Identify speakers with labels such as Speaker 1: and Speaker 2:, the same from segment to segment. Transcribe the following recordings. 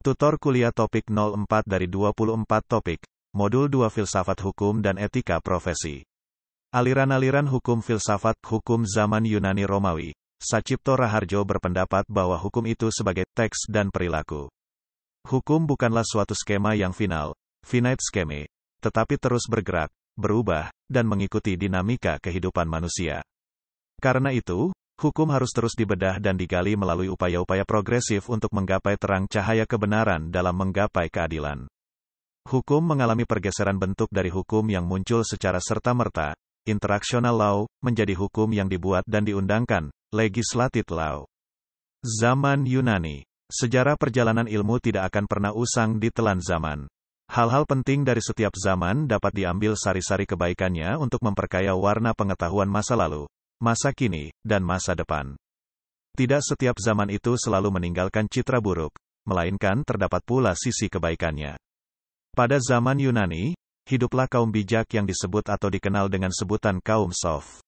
Speaker 1: Tutor kuliah topik 04 dari 24 topik, Modul 2 Filsafat Hukum dan Etika Profesi. Aliran-aliran hukum filsafat hukum zaman Yunani Romawi. Sacipto Raharjo berpendapat bahwa hukum itu sebagai teks dan perilaku. Hukum bukanlah suatu skema yang final, finite scheme, tetapi terus bergerak, berubah, dan mengikuti dinamika kehidupan manusia. Karena itu, hukum harus terus dibedah dan digali melalui upaya-upaya progresif untuk menggapai terang cahaya kebenaran dalam menggapai keadilan. Hukum mengalami pergeseran bentuk dari hukum yang muncul secara serta-merta, interactional law, menjadi hukum yang dibuat dan diundangkan, legislative law. Zaman Yunani. Sejarah perjalanan ilmu tidak akan pernah usang ditelan zaman. Hal-hal penting dari setiap zaman dapat diambil sari-sari kebaikannya untuk memperkaya warna pengetahuan masa lalu, masa kini, dan masa depan. Tidak setiap zaman itu selalu meninggalkan citra buruk, melainkan terdapat pula sisi kebaikannya. Pada zaman Yunani, hiduplah kaum bijak yang disebut atau dikenal dengan sebutan kaum Sof.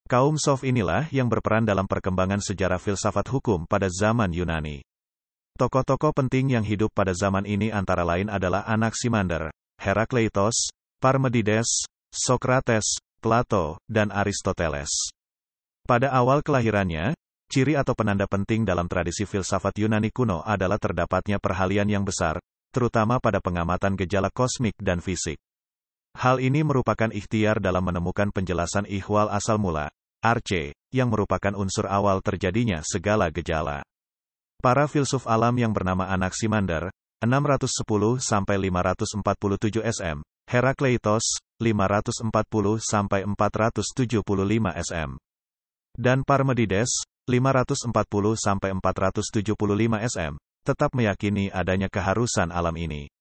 Speaker 1: Kaum Sof inilah yang berperan dalam perkembangan sejarah filsafat hukum pada zaman Yunani. Tokoh-tokoh penting yang hidup pada zaman ini antara lain adalah Anaximander, Herakleitos, Parmenides, Sokrates, Plato, dan Aristoteles. Pada awal kelahirannya, ciri atau penanda penting dalam tradisi filsafat Yunani kuno adalah terdapatnya perhalian yang besar, terutama pada pengamatan gejala kosmik dan fisik. Hal ini merupakan ikhtiar dalam menemukan penjelasan ihwal asal mula, arche, yang merupakan unsur awal terjadinya segala gejala. Para filsuf alam yang bernama Anaximander, 610-547 SM, Herakleitos, 540-475 SM, dan Parmenides, 540-475 SM, tetap meyakini adanya keharusan alam ini.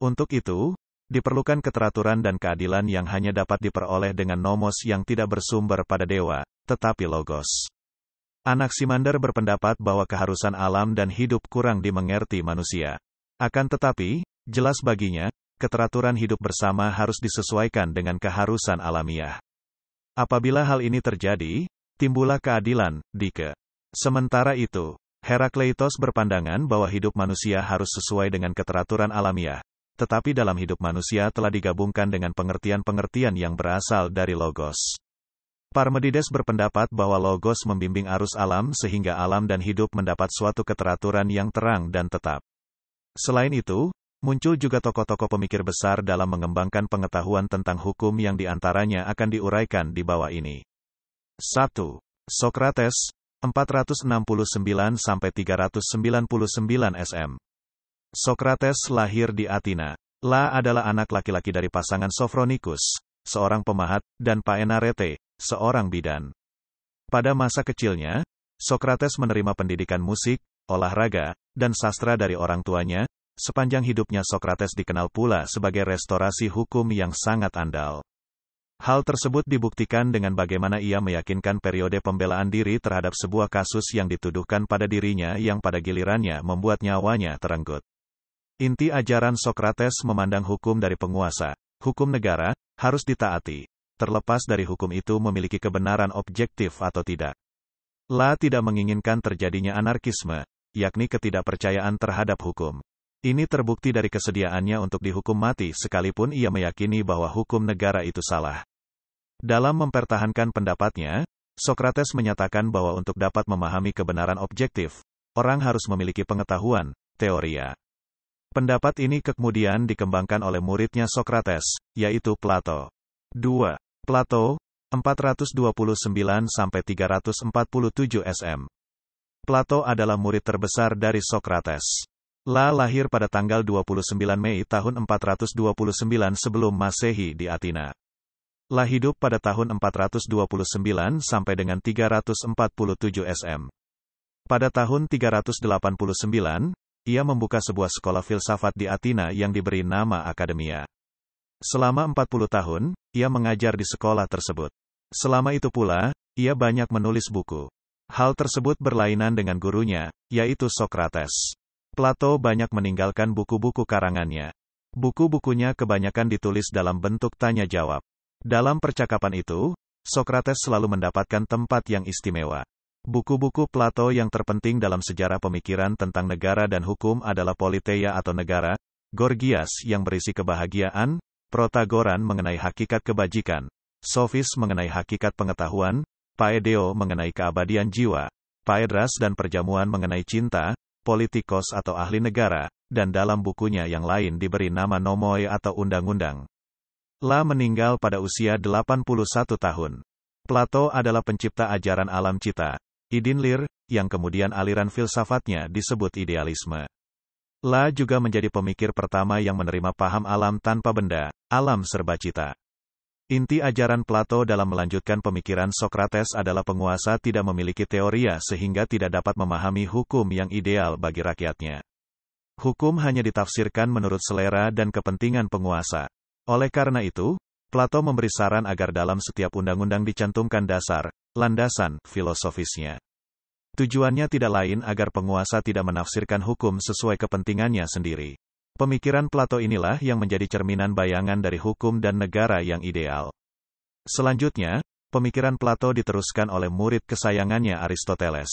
Speaker 1: Untuk itu, diperlukan keteraturan dan keadilan yang hanya dapat diperoleh dengan nomos yang tidak bersumber pada dewa, tetapi logos. Anaximander berpendapat bahwa keharusan alam dan hidup kurang dimengerti manusia. Akan tetapi, jelas baginya, keteraturan hidup bersama harus disesuaikan dengan keharusan alamiah. Apabila hal ini terjadi, timbullah keadilan, dike. Sementara itu, Herakleitos berpandangan bahwa hidup manusia harus sesuai dengan keteraturan alamiah, tetapi dalam hidup manusia telah digabungkan dengan pengertian-pengertian yang berasal dari logos. Parmenides berpendapat bahwa logos membimbing arus alam sehingga alam dan hidup mendapat suatu keteraturan yang terang dan tetap. Selain itu, muncul juga tokoh-tokoh pemikir besar dalam mengembangkan pengetahuan tentang hukum yang diantaranya akan diuraikan di bawah ini. 1. Sokrates, 469-399 SM. Sokrates lahir di Athena. Adalah anak laki-laki dari pasangan Sofronikus, seorang pemahat, dan Paenarete, seorang bidan. Pada masa kecilnya, Sokrates menerima pendidikan musik, olahraga, dan sastra dari orang tuanya. Sepanjang hidupnya Sokrates dikenal pula sebagai restorasi hukum yang sangat andal. Hal tersebut dibuktikan dengan bagaimana ia meyakinkan periode pembelaan diri terhadap sebuah kasus yang dituduhkan pada dirinya yang pada gilirannya membuat nyawanya terenggut. Inti ajaran Sokrates memandang hukum dari penguasa, hukum negara, harus ditaati, terlepas dari hukum itu memiliki kebenaran objektif atau tidak. Tidak menginginkan terjadinya anarkisme, yakni ketidakpercayaan terhadap hukum. Ini terbukti dari kesediaannya untuk dihukum mati sekalipun ia meyakini bahwa hukum negara itu salah. Dalam mempertahankan pendapatnya, Sokrates menyatakan bahwa untuk dapat memahami kebenaran objektif, orang harus memiliki pengetahuan, teoria. Pendapat ini kemudian dikembangkan oleh muridnya Sokrates, yaitu Plato. 2. Plato, 429-347 SM. Plato adalah murid terbesar dari Sokrates. Lahir pada tanggal 29 Mei tahun 429 sebelum Masehi di Athena. Hidup pada tahun 429 sampai dengan 347 SM. Pada tahun 389, ia membuka sebuah sekolah filsafat di Athena yang diberi nama Akademia. Selama 40 tahun, ia mengajar di sekolah tersebut. Selama itu pula, ia banyak menulis buku. Hal tersebut berlainan dengan gurunya, yaitu Sokrates. Plato banyak meninggalkan buku-buku karangannya. Buku-bukunya kebanyakan ditulis dalam bentuk tanya-jawab. Dalam percakapan itu, Sokrates selalu mendapatkan tempat yang istimewa. Buku-buku Plato yang terpenting dalam sejarah pemikiran tentang negara dan hukum adalah Politeia atau Negara, Gorgias yang berisi kebahagiaan, Protagoran mengenai hakikat kebajikan, Sophis mengenai hakikat pengetahuan, Paedeo mengenai keabadian jiwa, Phaedras dan perjamuan mengenai cinta, Politikos atau ahli negara, dan dalam bukunya yang lain diberi nama Nomoi atau undang-undang. La meninggal pada usia 81 tahun. Plato adalah pencipta ajaran alam cita, idin-lir, yang kemudian aliran filsafatnya disebut idealisme. La juga menjadi pemikir pertama yang menerima paham alam tanpa benda, alam serba cita. Inti ajaran Plato dalam melanjutkan pemikiran Sokrates adalah penguasa tidak memiliki teoria sehingga tidak dapat memahami hukum yang ideal bagi rakyatnya. Hukum hanya ditafsirkan menurut selera dan kepentingan penguasa. Oleh karena itu, Plato memberi saran agar dalam setiap undang-undang dicantumkan dasar, landasan, filosofisnya. Tujuannya tidak lain agar penguasa tidak menafsirkan hukum sesuai kepentingannya sendiri. Pemikiran Plato inilah yang menjadi cerminan bayangan dari hukum dan negara yang ideal. Selanjutnya, pemikiran Plato diteruskan oleh murid kesayangannya Aristoteles.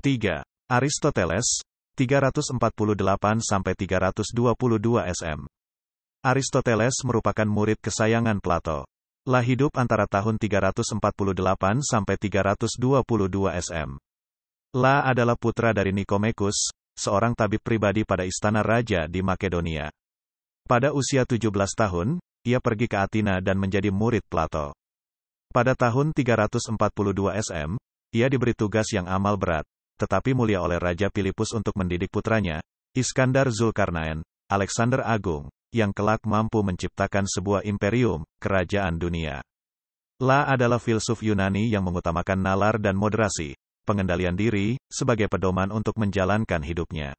Speaker 1: 3. Aristoteles, 348–322 SM. Aristoteles merupakan murid kesayangan Plato. La hidup antara tahun 348–322 SM. La adalah putra dari Nikomekus, seorang tabib pribadi pada istana raja di Makedonia. Pada usia 17 tahun, ia pergi ke Athena dan menjadi murid Plato. Pada tahun 342 SM, ia diberi tugas yang amal berat, tetapi mulia oleh Raja Philippus untuk mendidik putranya, Iskandar Zulkarnain, Alexander Agung, yang kelak mampu menciptakan sebuah imperium, kerajaan dunia. La adalah filsuf Yunani yang mengutamakan nalar dan moderasi, pengendalian diri, sebagai pedoman untuk menjalankan hidupnya.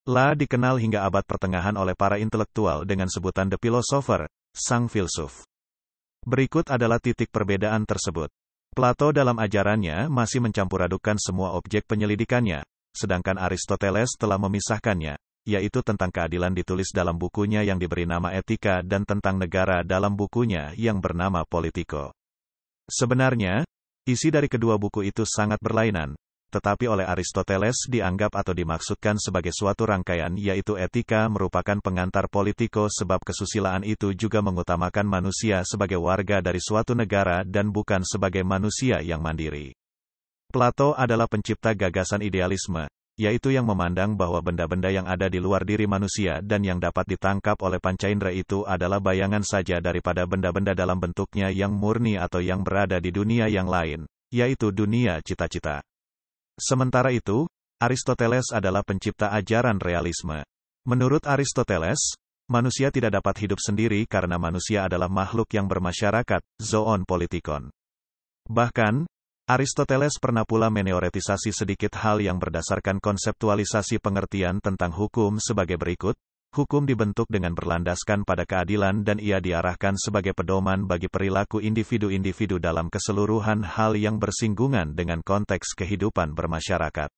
Speaker 1: La dikenal hingga abad pertengahan oleh para intelektual dengan sebutan The Philosopher, sang filsuf. Berikut adalah titik perbedaan tersebut. Plato dalam ajarannya masih mencampuradukan semua objek penyelidikannya, sedangkan Aristoteles telah memisahkannya, yaitu tentang keadilan ditulis dalam bukunya yang diberi nama Etika dan tentang negara dalam bukunya yang bernama Politico. Sebenarnya, isi dari kedua buku itu sangat berlainan, tetapi oleh Aristoteles dianggap atau dimaksudkan sebagai suatu rangkaian yaitu Etika merupakan pengantar Politico sebab kesusilaan itu juga mengutamakan manusia sebagai warga dari suatu negara dan bukan sebagai manusia yang mandiri. Plato adalah pencipta gagasan idealisme, yaitu yang memandang bahwa benda-benda yang ada di luar diri manusia dan yang dapat ditangkap oleh panca indera itu adalah bayangan saja daripada benda-benda dalam bentuknya yang murni atau yang berada di dunia yang lain, yaitu dunia cita-cita. Sementara itu, Aristoteles adalah pencipta ajaran realisme. Menurut Aristoteles, manusia tidak dapat hidup sendiri karena manusia adalah makhluk yang bermasyarakat, zoon politikon. Bahkan, Aristoteles pernah pula meneoretisasi sedikit hal yang berdasarkan konseptualisasi pengertian tentang hukum sebagai berikut. Hukum dibentuk dengan berlandaskan pada keadilan dan ia diarahkan sebagai pedoman bagi perilaku individu-individu dalam keseluruhan hal yang bersinggungan dengan konteks kehidupan bermasyarakat.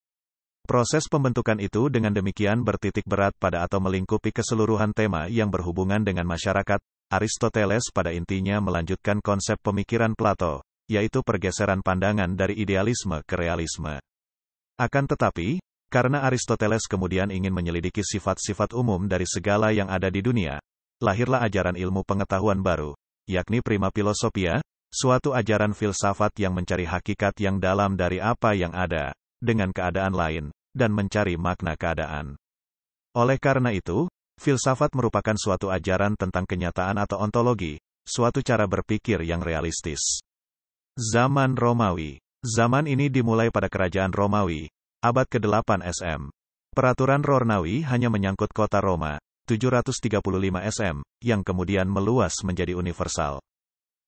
Speaker 1: Proses pembentukan itu dengan demikian bertitik berat pada atau melingkupi keseluruhan tema yang berhubungan dengan masyarakat. Aristoteles pada intinya melanjutkan konsep pemikiran Plato, yaitu pergeseran pandangan dari idealisme ke realisme. Akan tetapi, karena Aristoteles kemudian ingin menyelidiki sifat-sifat umum dari segala yang ada di dunia, lahirlah ajaran ilmu pengetahuan baru, yakni Prima Philosophia, suatu ajaran filsafat yang mencari hakikat yang dalam dari apa yang ada, dengan keadaan lain, dan mencari makna keadaan. Oleh karena itu, filsafat merupakan suatu ajaran tentang kenyataan atau ontologi, suatu cara berpikir yang realistis. Zaman Romawi. Zaman ini dimulai pada kerajaan Romawi, abad ke-8 SM. Peraturan Romawi hanya menyangkut kota Roma, 735 SM, yang kemudian meluas menjadi universal.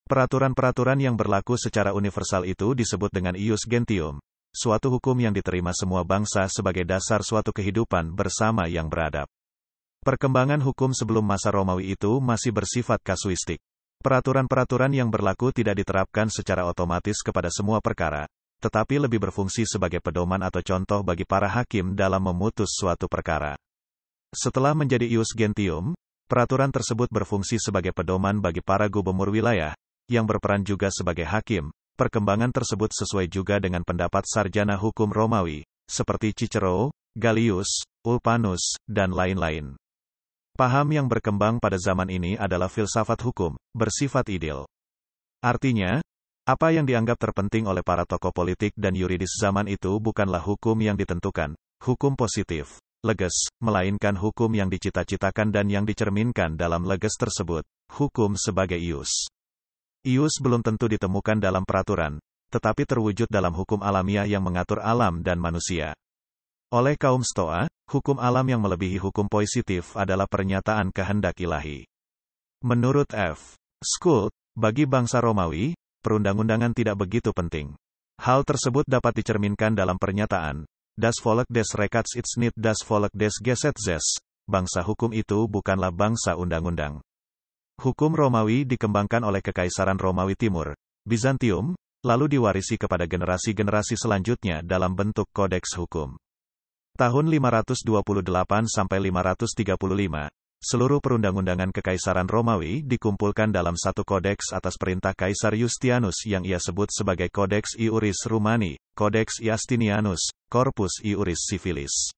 Speaker 1: Peraturan-peraturan yang berlaku secara universal itu disebut dengan ius gentium, suatu hukum yang diterima semua bangsa sebagai dasar suatu kehidupan bersama yang beradab. Perkembangan hukum sebelum masa Romawi itu masih bersifat kasuistik. Peraturan-peraturan yang berlaku tidak diterapkan secara otomatis kepada semua perkara, tetapi lebih berfungsi sebagai pedoman atau contoh bagi para hakim dalam memutus suatu perkara. Setelah menjadi ius gentium, Peraturan tersebut berfungsi sebagai pedoman bagi para gubernur wilayah, yang berperan juga sebagai hakim. Perkembangan tersebut sesuai juga dengan pendapat sarjana hukum Romawi, seperti Cicero, Galius, Ulpanus, dan lain-lain. Paham yang berkembang pada zaman ini adalah filsafat hukum, bersifat ideal. Artinya, apa yang dianggap terpenting oleh para tokoh politik dan yuridis zaman itu bukanlah hukum yang ditentukan, hukum positif, leges, melainkan hukum yang dicita-citakan dan yang dicerminkan dalam leges tersebut, hukum sebagai ius. Ius belum tentu ditemukan dalam peraturan, tetapi terwujud dalam hukum alamiah yang mengatur alam dan manusia. Oleh kaum Stoa, hukum alam yang melebihi hukum positif adalah pernyataan kehendak ilahi. Menurut F. Schult, bagi bangsa Romawi, perundang-undangan tidak begitu penting. Hal tersebut dapat dicerminkan dalam pernyataan, Das Volk des Rechtsstaats ist nicht das Volk des Gesetzes, bangsa hukum itu bukanlah bangsa undang-undang. Hukum Romawi dikembangkan oleh Kekaisaran Romawi Timur, Bizantium, lalu diwarisi kepada generasi-generasi selanjutnya dalam bentuk kodeks hukum. Tahun 528 sampai 535, seluruh perundang-undangan Kekaisaran Romawi dikumpulkan dalam satu kodeks atas perintah Kaisar Yustianus yang ia sebut sebagai Codex Iuris Romani, Codex Iustinianus, Corpus Iuris Civilis.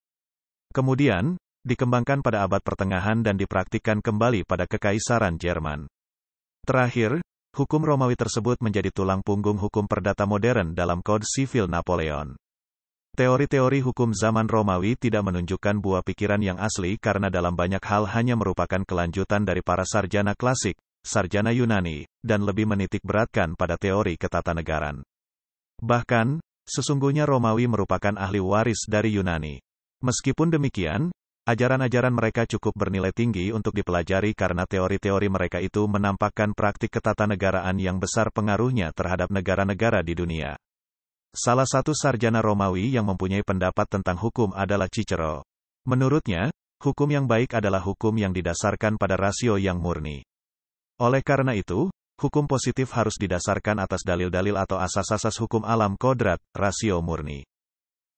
Speaker 1: Kemudian, dikembangkan pada abad pertengahan dan dipraktikkan kembali pada Kekaisaran Jerman. Terakhir, hukum Romawi tersebut menjadi tulang punggung hukum perdata modern dalam Kode Sivil Napoleon. Teori-teori hukum zaman Romawi tidak menunjukkan buah pikiran yang asli karena dalam banyak hal hanya merupakan kelanjutan dari para sarjana klasik, sarjana Yunani, dan lebih menitik beratkan pada teori ketatanegaraan. Bahkan, sesungguhnya Romawi merupakan ahli waris dari Yunani. Meskipun demikian, ajaran-ajaran mereka cukup bernilai tinggi untuk dipelajari karena teori-teori mereka itu menampakkan praktik ketatanegaraan yang besar pengaruhnya terhadap negara-negara di dunia. Salah satu sarjana Romawi yang mempunyai pendapat tentang hukum adalah Cicero. Menurutnya, hukum yang baik adalah hukum yang didasarkan pada rasio yang murni. Oleh karena itu, hukum positif harus didasarkan atas dalil-dalil atau asas-asas hukum alam kodrat, rasio murni.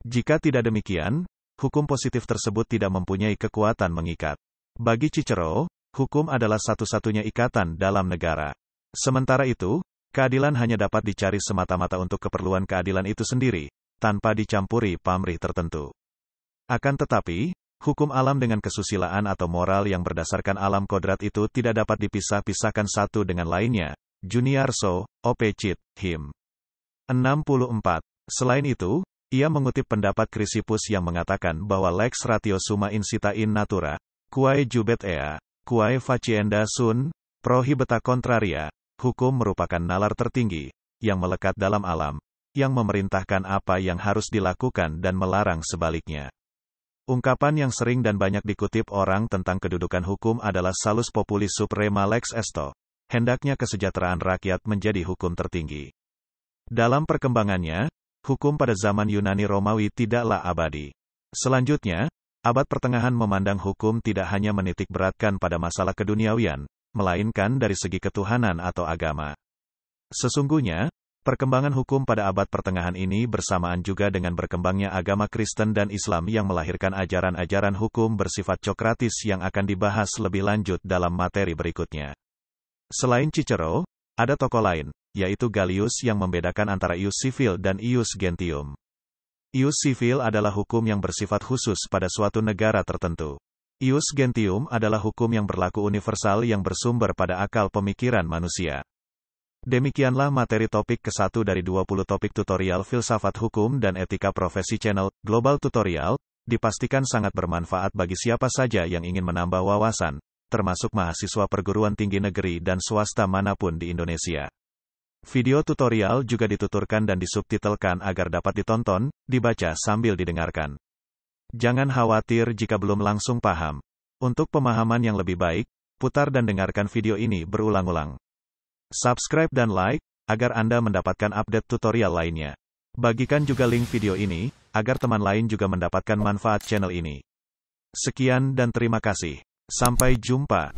Speaker 1: Jika tidak demikian, hukum positif tersebut tidak mempunyai kekuatan mengikat. Bagi Cicero, hukum adalah satu-satunya ikatan dalam negara. Sementara itu, keadilan hanya dapat dicari semata-mata untuk keperluan keadilan itu sendiri, tanpa dicampuri pamrih tertentu. Akan tetapi, hukum alam dengan kesusilaan atau moral yang berdasarkan alam kodrat itu tidak dapat dipisah-pisahkan satu dengan lainnya. Juniarso, O.P. Cit, Him. 64. Selain itu, ia mengutip pendapat Chrysippus yang mengatakan bahwa lex ratio summa incita in natura, quae jubet ea, quae facienda sunt, prohibita contraria, hukum merupakan nalar tertinggi, yang melekat dalam alam, yang memerintahkan apa yang harus dilakukan dan melarang sebaliknya. Ungkapan yang sering dan banyak dikutip orang tentang kedudukan hukum adalah salus populis suprema lex esto, hendaknya kesejahteraan rakyat menjadi hukum tertinggi. Dalam perkembangannya, hukum pada zaman Yunani Romawi tidaklah abadi. Selanjutnya, abad pertengahan memandang hukum tidak hanya menitik beratkan pada masalah keduniawian, melainkan dari segi ketuhanan atau agama. Sesungguhnya, perkembangan hukum pada abad pertengahan ini bersamaan juga dengan berkembangnya agama Kristen dan Islam yang melahirkan ajaran-ajaran hukum bersifat sokratis yang akan dibahas lebih lanjut dalam materi berikutnya. Selain Cicero, ada tokoh lain, yaitu Galius yang membedakan antara ius civil dan ius gentium. Ius civil adalah hukum yang bersifat khusus pada suatu negara tertentu. Ius gentium adalah hukum yang berlaku universal yang bersumber pada akal pemikiran manusia. Demikianlah materi topik ke-1 dari 20 topik tutorial filsafat hukum dan etika profesi channel Global Tutorial, dipastikan sangat bermanfaat bagi siapa saja yang ingin menambah wawasan, termasuk mahasiswa perguruan tinggi negeri dan swasta manapun di Indonesia. Video tutorial juga dituturkan dan disubtitelkan agar dapat ditonton, dibaca sambil didengarkan. Jangan khawatir jika belum langsung paham. Untuk pemahaman yang lebih baik, putar dan dengarkan video ini berulang-ulang. Subscribe dan like, agar Anda mendapatkan update tutorial lainnya. Bagikan juga link video ini, agar teman lain juga mendapatkan manfaat channel ini. Sekian dan terima kasih. Sampai jumpa.